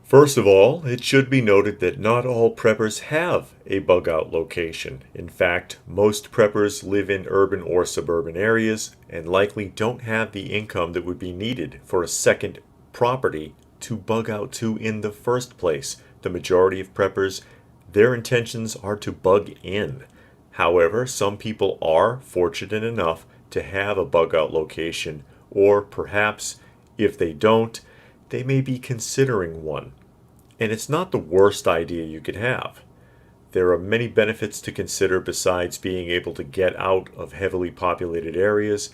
First of all, it should be noted that not all preppers have a bug out location. In fact, most preppers live in urban or suburban areas and likely don't have the income that would be needed for a second property to bug out to in the first place. The majority of preppers, their intentions are to bug in. However, some people are fortunate enough to have a bug out location, or perhaps if they don't, they may be considering one. And it's not the worst idea you could have. There are many benefits to consider besides being able to get out of heavily populated areas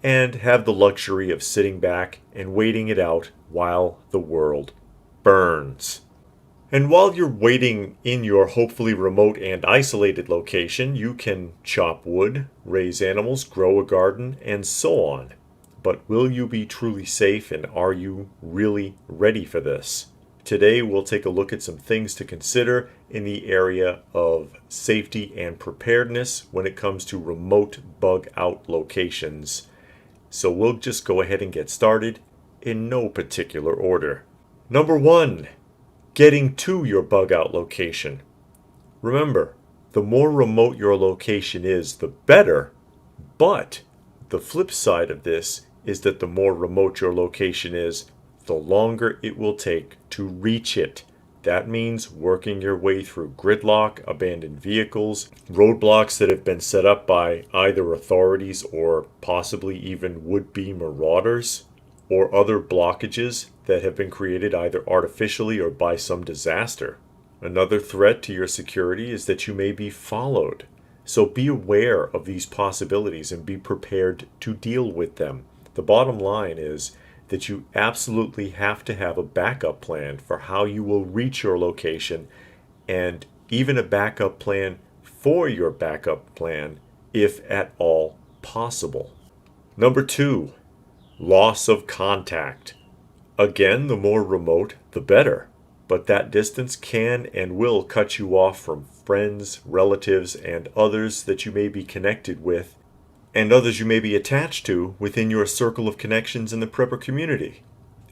and have the luxury of sitting back and waiting it out while the world burns. And while you're waiting in your hopefully remote and isolated location, you can chop wood, raise animals, grow a garden, and so on. But will you be truly safe, and are you really ready for this? Today we'll take a look at some things to consider in the area of safety and preparedness when it comes to remote bug out locations. So we'll just go ahead and get started in no particular order. Number 1, getting to your bug out location. Remember, the more remote your location is, the better, but the flip side of this is that the more remote your location is, the longer it will take to reach it. That means working your way through gridlock, abandoned vehicles, roadblocks that have been set up by either authorities or possibly even would-be marauders, or other blockages that have been created either artificially or by some disaster. Another threat to your security is that you may be followed. So be aware of these possibilities and be prepared to deal with them. The bottom line is that you absolutely have to have a backup plan for how you will reach your location, and even a backup plan for your backup plan if at all possible. Number 2, loss of contact. Again, the more remote, the better, but that distance can and will cut you off from friends, relatives, and others that you may be connected with, and others you may be attached to within your circle of connections in the prepper community.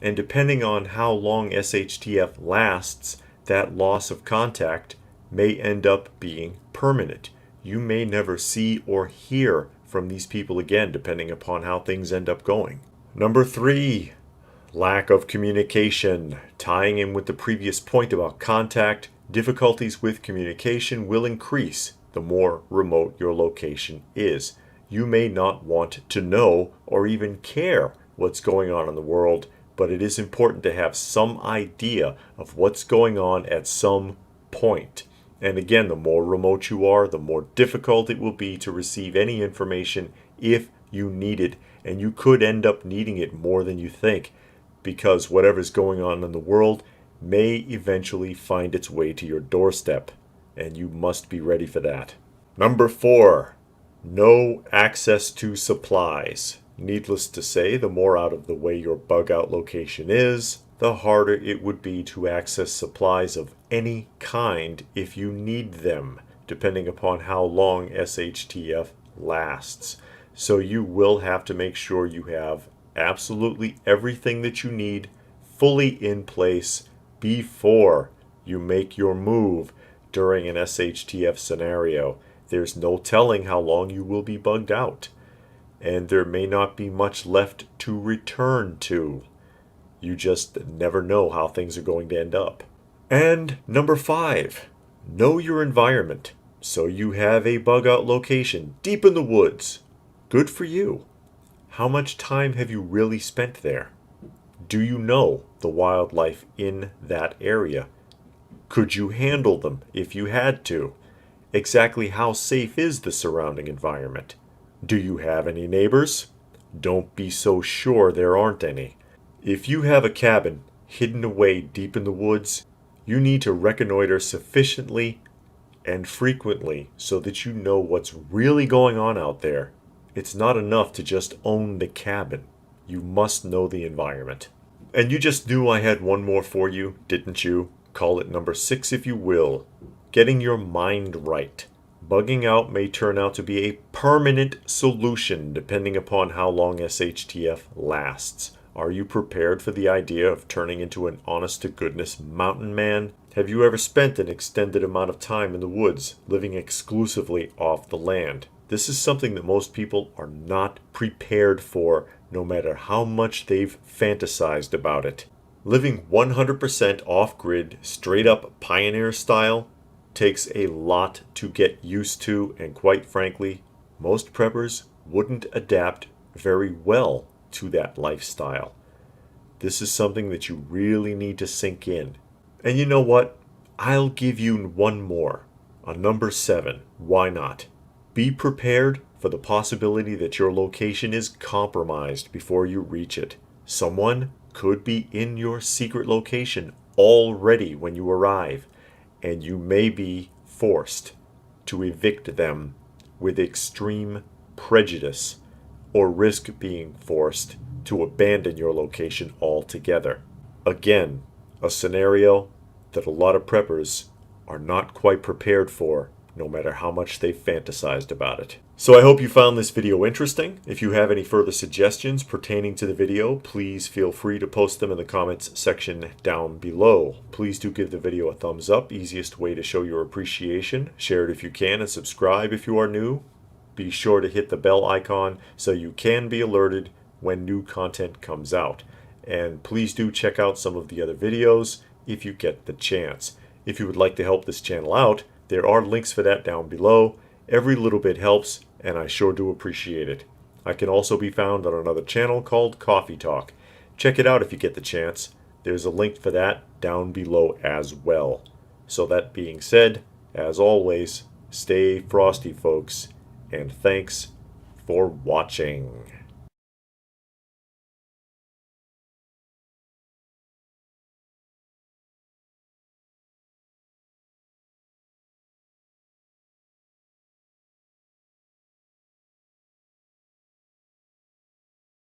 And depending on how long SHTF lasts, that loss of contact may end up being permanent. You may never see or hear from these people again, depending upon how things end up going. Number 3, lack of communication. Tying in with the previous point about contact, difficulties with communication will increase the more remote your location is. You may not want to know or even care what's going on in the world, but it is important to have some idea of what's going on at some point. And again, the more remote you are, the more difficult it will be to receive any information if you need it. And you could end up needing it more than you think, because whatever's going on in the world may eventually find its way to your doorstep, and you must be ready for that. Number 4, no access to supplies. Needless to say, the more out of the way your bug out location is, the harder it would be to access supplies of any kind if you need them, depending upon how long SHTF lasts. So you will have to make sure you have absolutely everything that you need fully in place before you make your move during an SHTF scenario. There's no telling how long you will be bugged out, and there may not be much left to return to. You just never know how things are going to end up. And number 5, know your environment. So you have a bug out location deep in the woods. Good for you. How much time have you really spent there? Do you know the wildlife in that area? Could you handle them if you had to? Exactly how safe is the surrounding environment? Do you have any neighbors? Don't be so sure there aren't any. If you have a cabin hidden away deep in the woods, you need to reconnoiter sufficiently and frequently so that you know what's really going on out there. It's not enough to just own the cabin. You must know the environment. And you just knew I had one more for you, didn't you? Call it number 6 if you will. Getting your mind right. Bugging out may turn out to be a permanent solution depending upon how long SHTF lasts. Are you prepared for the idea of turning into an honest-to-goodness mountain man? Have you ever spent an extended amount of time in the woods, living exclusively off the land? This is something that most people are not prepared for, no matter how much they've fantasized about it. Living 100% off-grid, straight-up pioneer style takes a lot to get used to, and quite frankly, most preppers wouldn't adapt very well to that lifestyle. This is something that you really need to sink in. And you know what? I'll give you one more. A number 7. Why not? Be prepared for the possibility that your location is compromised before you reach it. Someone could be in your secret location already when you arrive, and you may be forced to evict them with extreme prejudice, or risk being forced to abandon your location altogether. Again, a scenario that a lot of preppers are not quite prepared for, no matter how much they've fantasized about it. So I hope you found this video interesting. If you have any further suggestions pertaining to the video, please feel free to post them in the comments section down below. Please do give the video a thumbs up, easiest way to show your appreciation. Share it if you can, and subscribe if you are new. Be sure to hit the bell icon so you can be alerted when new content comes out. And please do check out some of the other videos if you get the chance. If you would like to help this channel out, there are links for that down below. Every little bit helps, and I sure do appreciate it. I can also be found on another channel called Coffee Talk. Check it out if you get the chance. There's a link for that down below as well. So that being said, as always, stay frosty, folks, and thanks for watching.